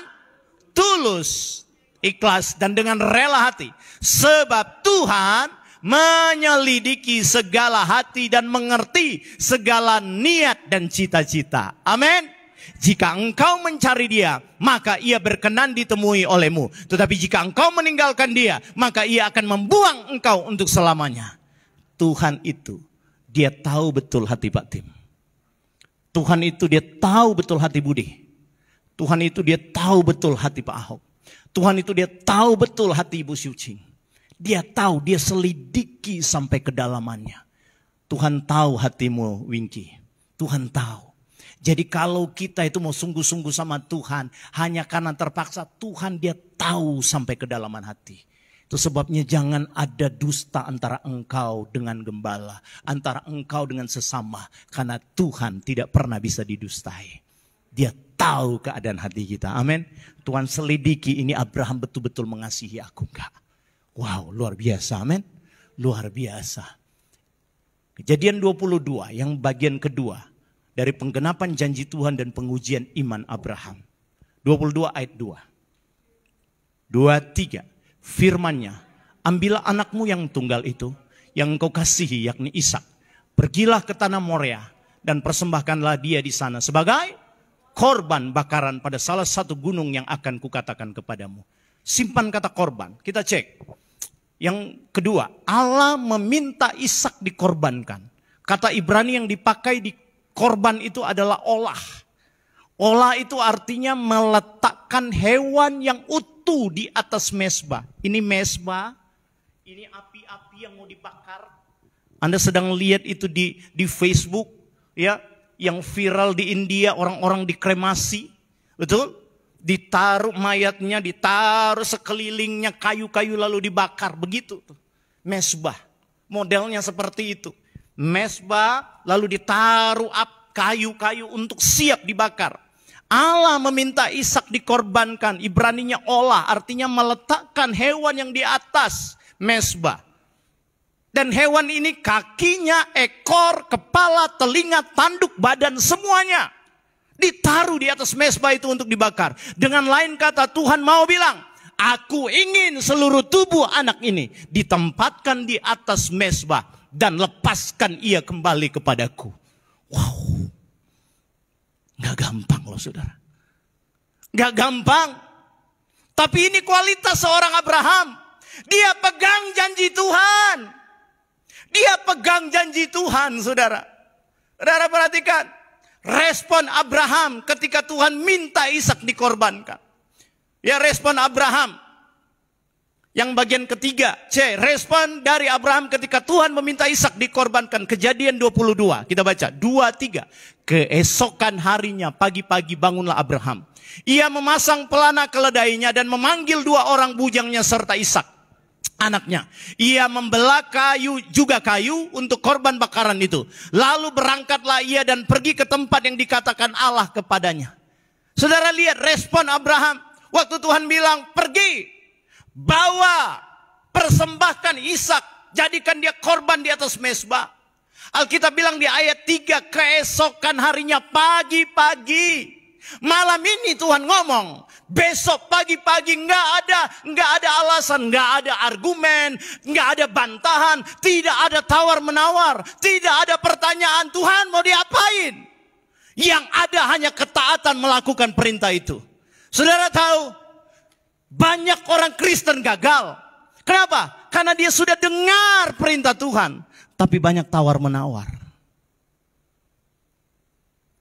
tulus, ikhlas dan dengan rela hati. Sebab Tuhan menyelidiki segala hati dan mengerti segala niat dan cita-cita. Amin. Jika engkau mencari dia, maka ia berkenan ditemui olehmu. Tetapi jika engkau meninggalkan dia, maka ia akan membuang engkau untuk selamanya. Tuhan itu, dia tahu betul hati Pak Tim. Tuhan itu dia tahu betul hati Budi. Tuhan itu dia tahu betul hati Pak Ahok. Tuhan itu dia tahu betul hati Ibu Syucing. Dia tahu, dia selidiki sampai kedalamannya. Tuhan tahu hatimu, Winky. Tuhan tahu. Jadi kalau kita itu mau sungguh-sungguh sama Tuhan, hanya karena terpaksa, Tuhan dia tahu sampai kedalaman hati. Itu sebabnya jangan ada dusta antara engkau dengan gembala, antara engkau dengan sesama. Karena Tuhan tidak pernah bisa didustai. Dia tahu keadaan hati kita. Amin. Tuhan selidiki, ini Abraham betul-betul mengasihi aku enggak? Wow, luar biasa. Amin. Luar biasa. Kejadian 22 yang bagian kedua dari penggenapan janji Tuhan dan pengujian iman Abraham. 22 ayat 2. 2, 3. Firman-Nya, ambillah anakmu yang tunggal itu, yang engkau kasihi, yakni Ishak. Pergilah ke tanah Moria dan persembahkanlah dia di sana sebagai korban bakaran pada salah satu gunung yang akan kukatakan kepadamu. Simpan kata korban. Kita cek. Yang kedua, Allah meminta Ishak dikorbankan. Kata Ibrani yang dipakai di korban itu adalah olah. Olah itu artinya meletakkan hewan yang utuh di atas mezbah. Ini mezbah, ini api-api yang mau dibakar. Anda sedang lihat itu di Facebook, ya, yang viral di India, orang-orang dikremasi, betul? Ditaruh mayatnya, ditaruh sekelilingnya kayu-kayu lalu dibakar, begitu tuh. Mezbah, modelnya seperti itu. Mezbah lalu ditaruh kayu-kayu untuk siap dibakar. Allah meminta Ishak dikorbankan, Ibraninya olah, artinya meletakkan hewan yang di atas mezbah. Dan hewan ini kakinya, ekor, kepala, telinga, tanduk, badan semuanya ditaruh di atas mezbah itu untuk dibakar. Dengan lain kata, Tuhan mau bilang, aku ingin seluruh tubuh anak ini ditempatkan di atas mezbah dan lepaskan ia kembali kepadaku. Wow. Gak gampang loh saudara. Gak gampang. Tapi ini kualitas seorang Abraham. Dia pegang janji Tuhan. Dia pegang janji Tuhan saudara. Saudara perhatikan. Respon Abraham ketika Tuhan minta Ishak dikorbankan. Ya, respon Abraham. Yang bagian ketiga, C, respon dari Abraham ketika Tuhan meminta Ishak dikorbankan. Kejadian 22, kita baca 23. Keesokan harinya pagi-pagi bangunlah Abraham. Ia memasang pelana keledainya dan memanggil 2 orang bujangnya serta Ishak, anaknya. Ia membelah kayu untuk korban bakaran itu. Lalu berangkatlah ia dan pergi ke tempat yang dikatakan Allah kepadanya. Saudara lihat respon Abraham. Waktu Tuhan bilang, pergi, bawa, persembahkan Ishak, jadikan dia korban di atas mezbah. Alkitab bilang di ayat 3, keesokan harinya pagi-pagi. Malam ini Tuhan ngomong, besok pagi-pagi nggak ada alasan, nggak ada argumen, nggak ada bantahan, tidak ada tawar menawar, tidak ada pertanyaan Tuhan mau diapain. Yang ada hanya ketaatan melakukan perintah itu. Saudara tahu, banyak orang Kristen gagal. Kenapa? Karena dia sudah dengar perintah Tuhan, tapi banyak tawar menawar.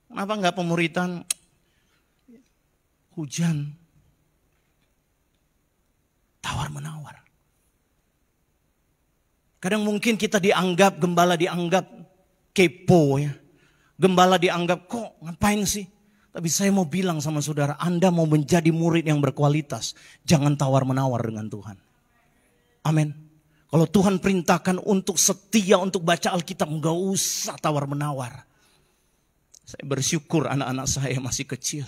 Kenapa nggak pemuritan? Hujan, tawar menawar. Kadang mungkin kita dianggap, gembala dianggap kepo ya. Gembala dianggap, kok ngapain sih? Tapi saya mau bilang sama saudara, Anda mau menjadi murid yang berkualitas, jangan tawar menawar dengan Tuhan. Amin. Kalau Tuhan perintahkan untuk setia, untuk baca Alkitab, enggak usah tawar menawar. Saya bersyukur anak-anak saya masih kecil.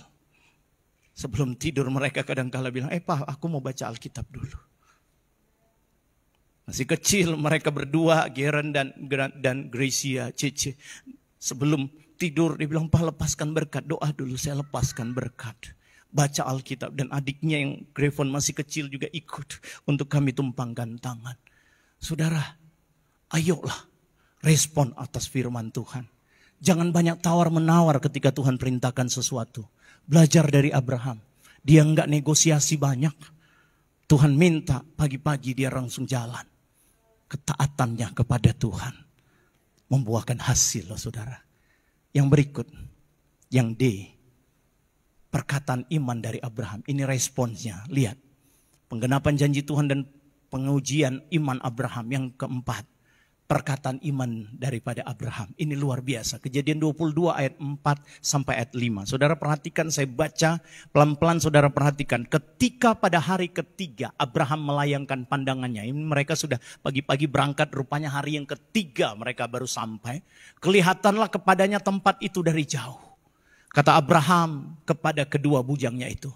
Sebelum tidur mereka kadang-kala bilang, Pak, aku mau baca Alkitab dulu. Masih kecil mereka berdua, Geren dan Gracia, Cece. Sebelum tidur dia bilang, Pak, lepaskan berkat, doa dulu, saya lepaskan berkat. Baca Alkitab, dan adiknya yang Grevon masih kecil juga ikut untuk kami tumpangkan tangan. Saudara, ayolah respon atas firman Tuhan. Jangan banyak tawar menawar ketika Tuhan perintahkan sesuatu. Belajar dari Abraham. Dia enggak negosiasi banyak. Tuhan minta, pagi-pagi dia langsung jalan. Ketaatannya kepada Tuhan membuahkan hasil loh saudara. Yang berikut, yang D, perkataan iman dari Abraham. Ini responsnya, lihat. Penggenapan janji Tuhan dan pengujian iman Abraham. Yang keempat, perkataan iman daripada Abraham. Ini luar biasa. Kejadian 22 ayat 4 sampai ayat 5. Saudara perhatikan, saya baca pelan-pelan, saudara perhatikan. Ketika pada hari ketiga Abraham melayangkan pandangannya. Ini mereka sudah pagi-pagi berangkat, rupanya hari yang ketiga mereka baru sampai. Kelihatanlah kepadanya tempat itu dari jauh. Kata Abraham kepada kedua bujangnya itu,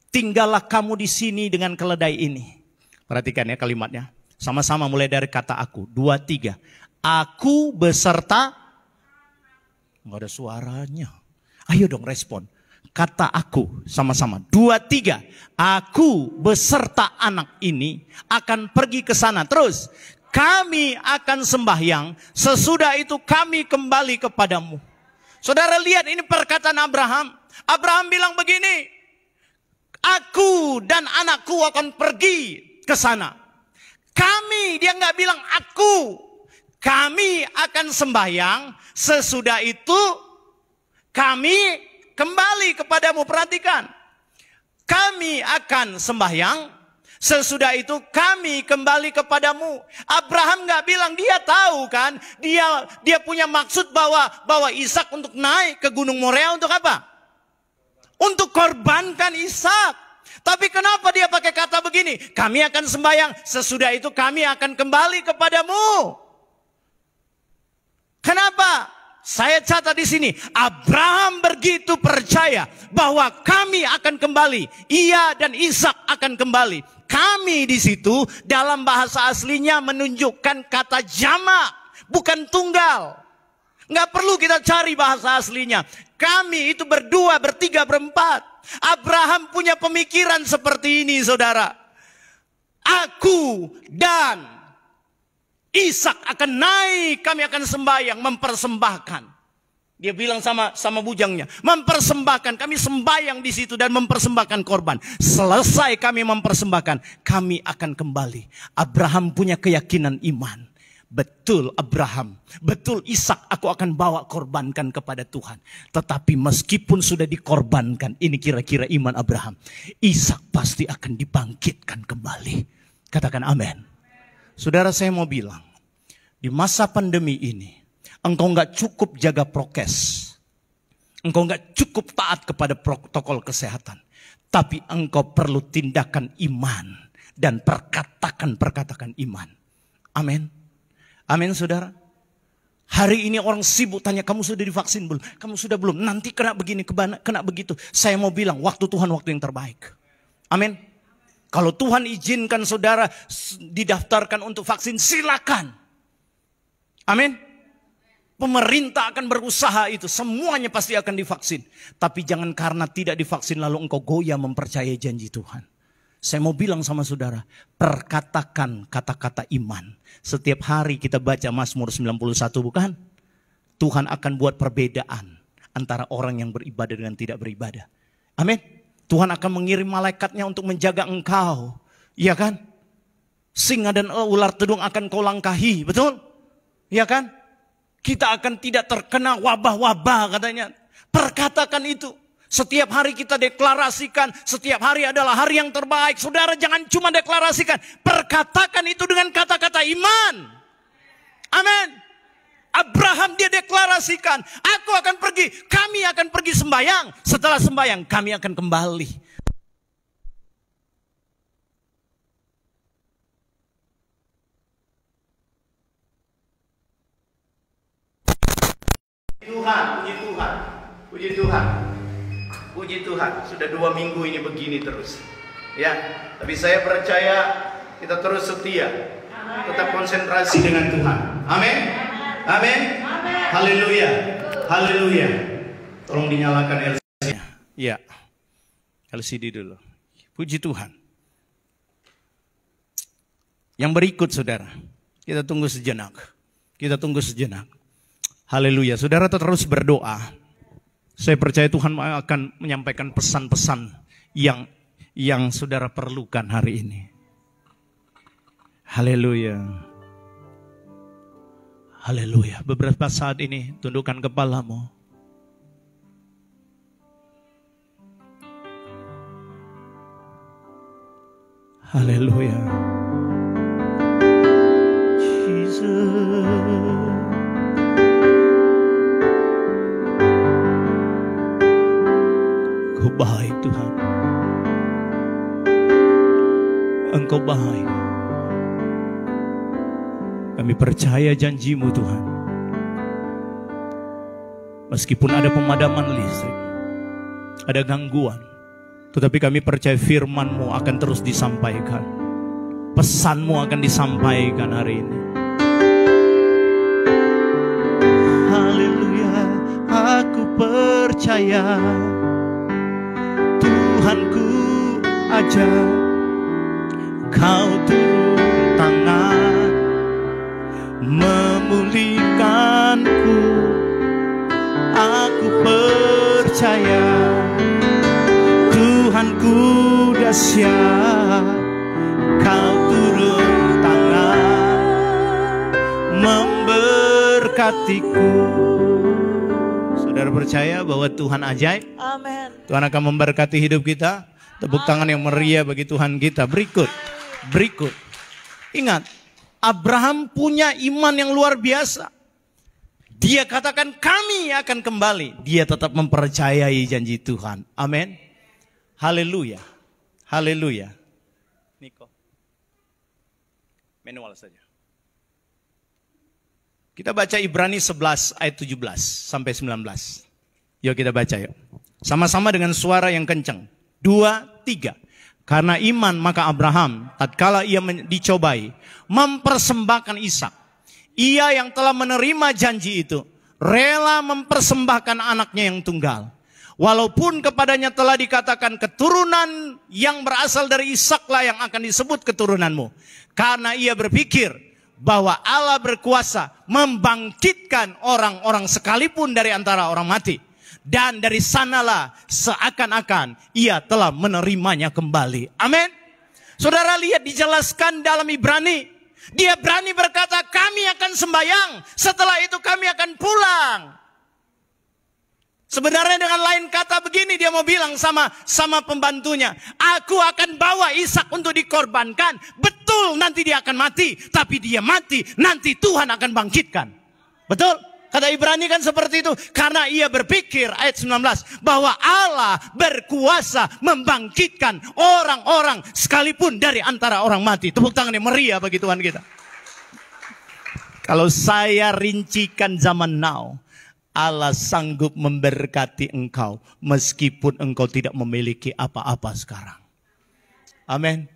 tinggallah kamu di sini dengan keledai ini. Perhatikan ya kalimatnya. Sama-sama mulai dari kata aku. 2, 3. Aku beserta. Nggak ada suaranya. Ayo dong respon. Kata aku sama-sama. 2, 3. Aku beserta anak ini akan pergi ke sana. Terus. Kami akan sembahyang. Sesudah itu kami kembali kepadamu. Saudara lihat ini perkataan Abraham. Abraham bilang begini. Aku dan anakku akan pergi ke sana. Kami, dia nggak bilang aku. Kami akan sembahyang. Sesudah itu kami kembali kepadamu. Perhatikan. Kami akan sembahyang. Sesudah itu kami kembali kepadamu. Abraham nggak bilang, dia tahu kan. Dia punya maksud bawa Ishak untuk naik ke Gunung Moria untuk apa? Untuk korbankan Ishak. Tapi kenapa dia pakai kata begini? Kami akan sembahyang, sesudah itu kami akan kembali kepadamu. Kenapa? Saya catat di sini, Abraham begitu percaya bahwa kami akan kembali. Ia dan Ishak akan kembali. Kami di situ dalam bahasa aslinya menunjukkan kata jamak, bukan tunggal. Nggak perlu kita cari bahasa aslinya. Kami itu berdua, bertiga, berempat. Abraham punya pemikiran seperti ini saudara. Aku dan Ishak akan naik, kami akan sembahyang, mempersembahkan. Dia bilang sama bujangnya, mempersembahkan, kami sembahyang di situ dan mempersembahkan korban. Selesai kami mempersembahkan, kami akan kembali. Abraham punya keyakinan iman betul Abraham, betul Ishak aku akan bawa korbankan kepada Tuhan. Tetapi meskipun sudah dikorbankan, ini kira-kira iman Abraham, Ishak pasti akan dibangkitkan kembali. Katakan amin. Saudara, saya mau bilang, di masa pandemi ini, engkau nggak cukup jaga prokes. Engkau nggak cukup taat kepada protokol kesehatan. Tapi engkau perlu tindakan iman. Dan perkatakan iman. Amin. Amin saudara. Hari ini orang sibuk tanya, kamu sudah divaksin belum? Kamu sudah belum? Nanti kena begini, kena begitu. Saya mau bilang, waktu Tuhan waktu yang terbaik. Amin. Kalau Tuhan izinkan saudara didaftarkan untuk vaksin, silakan. Amin. Pemerintah akan berusaha itu. Semuanya pasti akan divaksin. Tapi jangan karena tidak divaksin lalu engkau goyah mempercayai janji Tuhan. Saya mau bilang sama saudara, perkatakan kata-kata iman. Setiap hari kita baca Mazmur 91 bukan? Tuhan akan buat perbedaan antara orang yang beribadah dengan tidak beribadah. Amin. Tuhan akan mengirim malaikatnya untuk menjaga engkau. Iya kan? Singa dan ular tedung akan kau langkahi. Betul? Iya kan? Kita akan tidak terkena wabah-wabah katanya. Perkatakan itu. Setiap hari kita deklarasikan, setiap hari adalah hari yang terbaik. Saudara jangan cuma deklarasikan, perkatakan itu dengan kata-kata iman. Amin. Abraham dia deklarasikan, aku akan pergi, kami akan pergi sembahyang. Setelah sembahyang kami akan kembali. Tuhan, puji Tuhan, puji Tuhan. Puji Tuhan, sudah 2 minggu ini begini terus. Ya, tapi saya percaya kita terus setia. Tetap konsentrasi dengan Tuhan. Amin. Amin. Haleluya. Haleluya. Tolong dinyalakan LCD-nya. Ya. LCD dulu. Puji Tuhan. Yang berikut saudara, kita tunggu sejenak. Kita tunggu sejenak. Haleluya. Saudara terus berdoa. Saya percaya Tuhan akan menyampaikan pesan-pesan yang saudara perlukan hari ini. Haleluya. Haleluya. Beberapa saat ini tundukkan kepalamu. Haleluya. Jesus. Engkau baik Tuhan. Engkau baik. Kami percaya janji-Mu Tuhan. Meskipun ada pemadaman listrik, ada gangguan, tetapi kami percaya firman-Mu akan terus disampaikan. Pesan-Mu akan disampaikan hari ini. Haleluya, aku percaya. Tuhanku ajak kau turun tangan memulihkanku. Aku percaya Tuhanku dahsyat, kau turun tangan memberkatiku. Saudara percaya bahwa Tuhan ajaib? Amin. Tuhan akan memberkati hidup kita. Tepuk tangan yang meriah bagi Tuhan kita. Berikut. Ingat, Abraham punya iman yang luar biasa. Dia katakan kami akan kembali. Dia tetap mempercayai janji Tuhan. Amin. Haleluya. Haleluya. Niko. Manual saja. Kita baca Ibrani 11 ayat 17 sampai 19. Yuk kita baca yuk. Sama-sama dengan suara yang kencang. 2, 3. Karena iman maka Abraham tatkala ia dicobai mempersembahkan Ishak. Ia yang telah menerima janji itu rela mempersembahkan anaknya yang tunggal. Walaupun kepadanya telah dikatakan keturunan yang berasal dari Ishaklah yang akan disebut keturunanmu. Karena ia berpikir bahwa Allah berkuasa membangkitkan orang-orang sekalipun dari antara orang mati. Dan dari sanalah seakan-akan ia telah menerimanya kembali. Amin. Saudara lihat dijelaskan dalam Ibrani Dia berani berkata, kami akan sembahyang, setelah itu kami akan pulang. Sebenarnya dengan lain kata begini, dia mau bilang sama pembantunya, aku akan bawa Ishak untuk dikorbankan. Betul, nanti dia akan mati, tapi dia mati, nanti Tuhan akan bangkitkan. Betul? Kata Ibrani kan seperti itu. Karena ia berpikir, ayat 19, bahwa Allah berkuasa membangkitkan orang-orang sekalipun dari antara orang mati. Tepuk tangan yang meriah bagi Tuhan kita. Kalau saya rincikan zaman now, Allah sanggup memberkati engkau meskipun engkau tidak memiliki apa-apa sekarang. Amin.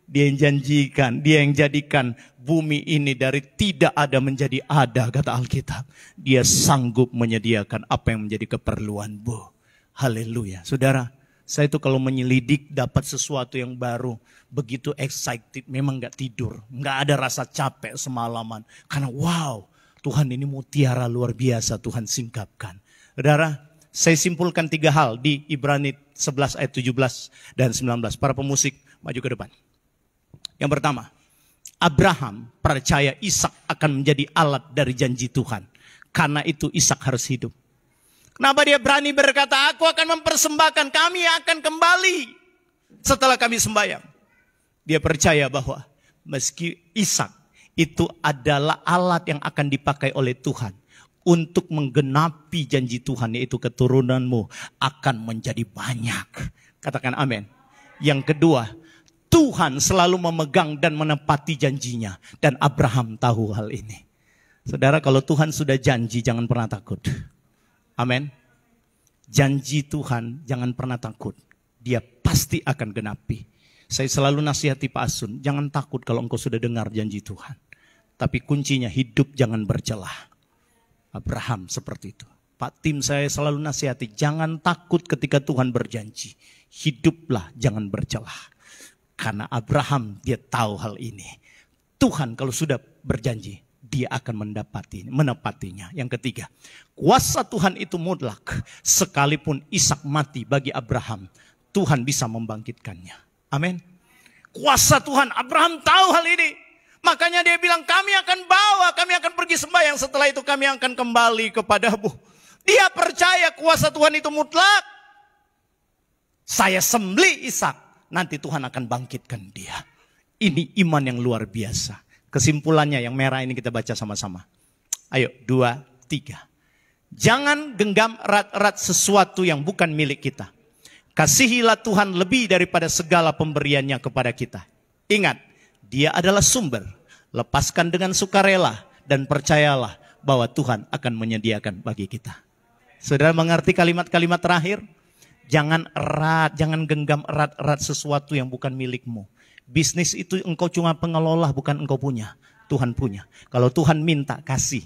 Dia yang janjikan, dia yang jadikan bumi ini dari tidak ada menjadi ada, kata Alkitab. Dia sanggup menyediakan apa yang menjadi keperluanmu. Haleluya. Saudara, saya itu kalau menyelidik dapat sesuatu yang baru, begitu excited, memang gak tidur. Gak ada rasa capek semalaman. Karena wow, Tuhan ini mutiara luar biasa Tuhan singkapkan. Saudara, saya simpulkan 3 hal di Ibrani 11 ayat 17 dan 19. Para pemusik, maju ke depan. Yang pertama, Abraham percaya Ishak akan menjadi alat dari janji Tuhan. Karena itu Ishak harus hidup. Kenapa dia berani berkata, aku akan mempersembahkan, kami akan kembali setelah kami sembahyang. Dia percaya bahwa meski Ishak itu adalah alat yang akan dipakai oleh Tuhan untuk menggenapi janji Tuhan, yaitu keturunanmu akan menjadi banyak. Katakan amin. Yang kedua, Tuhan selalu memegang dan menepati janjinya. Dan Abraham tahu hal ini. Saudara, kalau Tuhan sudah janji, jangan pernah takut. Amin. Janji Tuhan, jangan pernah takut. Dia pasti akan genapi. Saya selalu nasihati Pak Asun, jangan takut kalau engkau sudah dengar janji Tuhan. Tapi kuncinya hidup jangan bercelah. Abraham seperti itu. Pak Tim saya selalu nasihati, jangan takut ketika Tuhan berjanji. Hiduplah jangan bercelah. Karena Abraham dia tahu hal ini. Tuhan kalau sudah berjanji, dia akan menepatinya. Yang ketiga, kuasa Tuhan itu mutlak. Sekalipun Ishak mati bagi Abraham, Tuhan bisa membangkitkannya. Amin. Kuasa Tuhan, Abraham tahu hal ini. Makanya dia bilang, kami akan bawa, kami akan pergi sembahyang. Setelah itu kami akan kembali kepadamu. Dia percaya kuasa Tuhan itu mutlak. Saya sembelih Ishak. Nanti Tuhan akan bangkitkan dia. Ini iman yang luar biasa. Kesimpulannya yang merah ini kita baca sama-sama. Ayo, 2, 3. Jangan genggam erat-erat sesuatu yang bukan milik kita. Kasihilah Tuhan lebih daripada segala pemberiannya kepada kita. Ingat, dia adalah sumber. Lepaskan dengan sukarela dan percayalah bahwa Tuhan akan menyediakan bagi kita. Saudara mengerti kalimat-kalimat terakhir? Jangan genggam erat-erat sesuatu yang bukan milikmu. Bisnis itu engkau cuma pengelola, bukan engkau punya. Tuhan punya. Kalau Tuhan minta, kasih.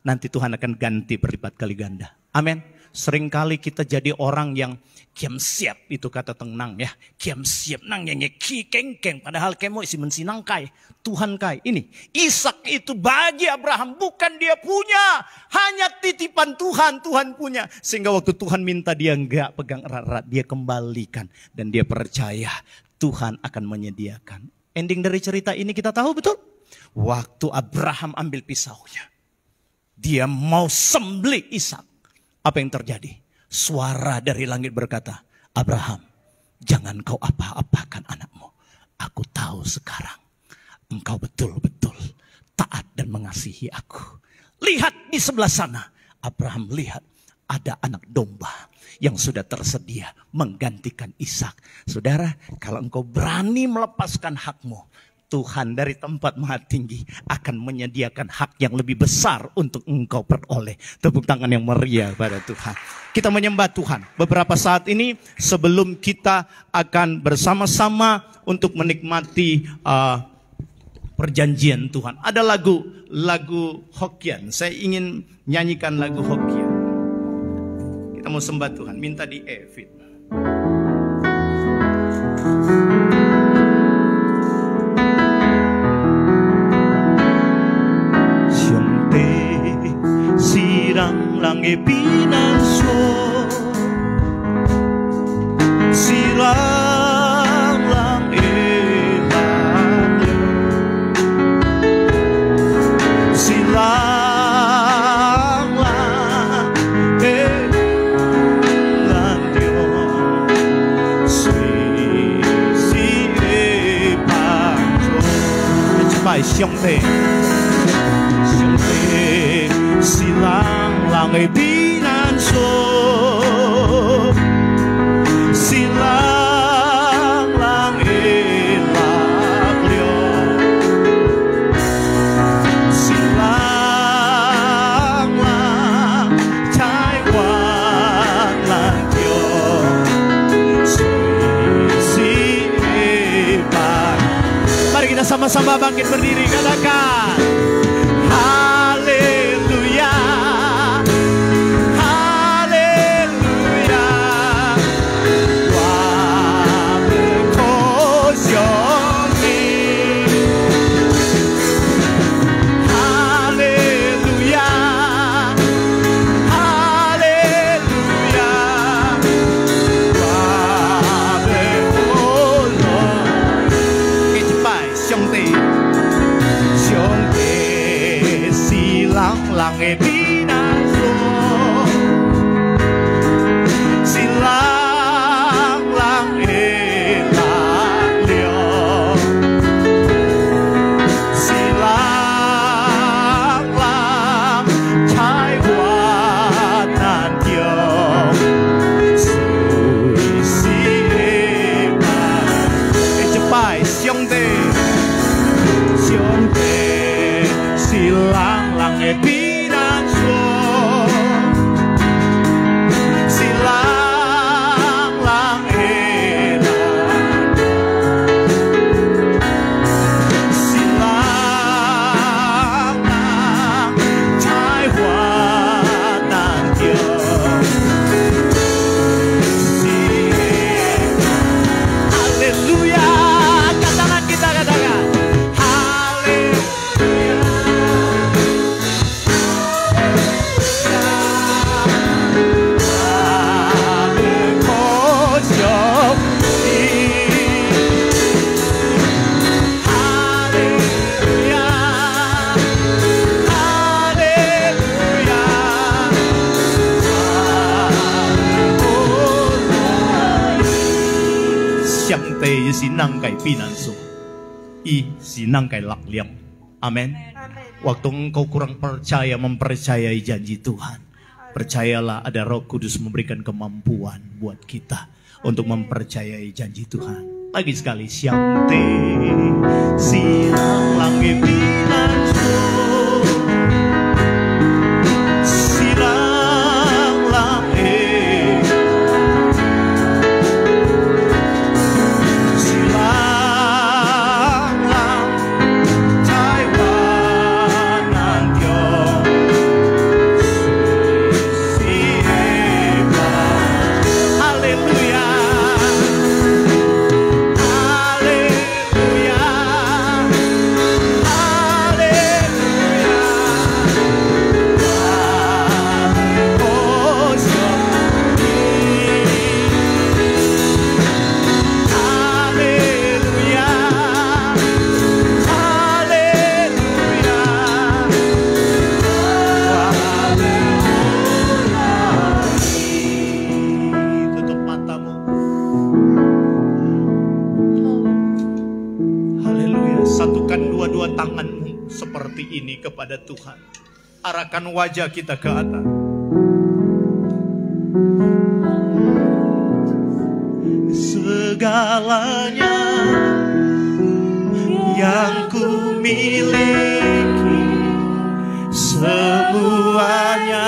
Nanti Tuhan akan ganti berlipat kali ganda. Amin. Seringkali kita jadi orang yang kiam siap, itu kata tenang ya. Kiam siap nang nyanyi ki keng-keng. Padahal kemo isi mensinang kai. Tuhan kai. Ini Ishak itu bagi Abraham, bukan dia punya. Hanya titipan Tuhan, Tuhan punya. Sehingga waktu Tuhan minta dia enggak pegang erat-erat. Dia kembalikan. Dan dia percaya Tuhan akan menyediakan. Ending dari cerita ini kita tahu betul. Waktu Abraham ambil pisaunya. Dia mau sembelih Ishak. Apa yang terjadi? Suara dari langit berkata, Abraham, jangan kau apa-apakan anakmu. Aku tahu sekarang engkau betul-betul taat dan mengasihi aku. Lihat di sebelah sana. Abraham lihat ada anak domba yang sudah tersedia menggantikan Ishak. Saudara, kalau engkau berani melepaskan hakmu, Tuhan dari tempat maha tinggi akan menyediakan hak yang lebih besar untuk engkau peroleh. Tepuk tangan yang meriah pada Tuhan. Kita menyembah Tuhan. Beberapa saat ini sebelum kita akan bersama-sama untuk menikmati perjanjian Tuhan. Ada lagu Hokkien. Saya ingin nyanyikan lagu Hokkien. Kita mau sembah Tuhan. Minta di E, Fit. Sirang langit pinanso, sirang langit hanya 上帝，上帝是人的避难所，是人的力量，是人在患难中随时陪伴。Mari kita sama-sama bangkit berdiri, katakan haleluya, haleluya, wah berkosyoni, haleluya, haleluya, wah berkosyoni. Kita cepat, 上帝。上帝是人的避難所，是人的力量，是人在患難中隨時陪伴。一拜上帝。上帝是人的避難所，是人的力量，是人在患難中是哈利路亞。Katakan kita, katakan上帝是咱嘅避難所，伊是咱嘅力量。Amin. Waktu engkau kurang percaya mempercayai janji Tuhan, percayalah ada Roh Kudus memberikan kemampuan buat kita untuk mempercayai janji Tuhan. Lagi sekali, 上帝是人嘅避難所，是人tanganmu seperti ini kepada Tuhan. Arahkan wajah kita ke atas. Segalanya yang ku miliki, semuanya